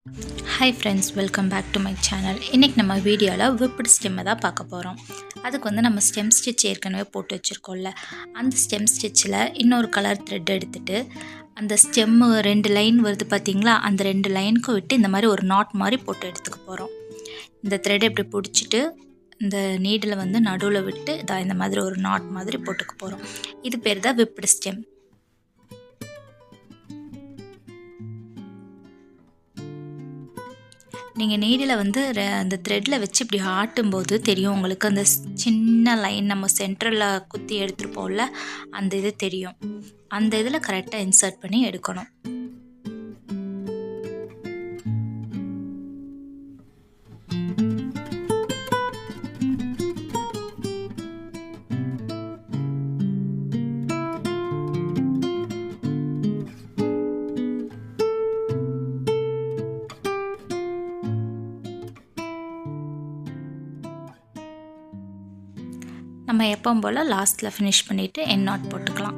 Hi friends, welcome back to my channel. இன்றைக்கி நம்ம வீடியோவில் விப்டு ஸ்டெம்மை தான் பார்க்க போகிறோம். அதுக்கு நம்ம ஸ்டெம் ஸ்டிச் ஏற்கனவே போட்டு வச்சுருக்கோம்ல, அந்த ஸ்டெம் ஸ்டிச்சில் இன்னொரு கலர் த்ரெட் எடுத்துகிட்டு அந்த ஸ்டெம்மு 2 லைன் வருது பார்த்திங்களா, அந்த 2 லைனுக்கும் விட்டு இந்த மாதிரி ஒரு நாட் மாதிரி போட்டு எடுத்துக்க போகிறோம். இந்த த்ரெட் இப்படி பிடிச்சிட்டு இந்த நீடில் நடுவில் விட்டு இந்த மாதிரி ஒரு நாட் மாதிரி போட்டுக்க போகிறோம். இது பேர் தான் விப்டு ஸ்டெம். நீங்கள் நீடில் அந்த த்ரெட்டில் வச்சு இப்படி ஆட்டும்போது தெரியும் உங்களுக்கு, அந்த சின்ன லைன் நம்ம சென்டரில் குத்தி எடுத்துருப்போம்ல, அந்த இது தெரியும். அந்த இதில் கரெக்டாக இன்சர்ட் பண்ணி எடுக்கணும். நம்ம எப்பவும் போல் லாஸ்ட்டில் ஃபினிஷ் பண்ணிவிட்டு எண்ட் நாட் போட்டுக்கலாம்.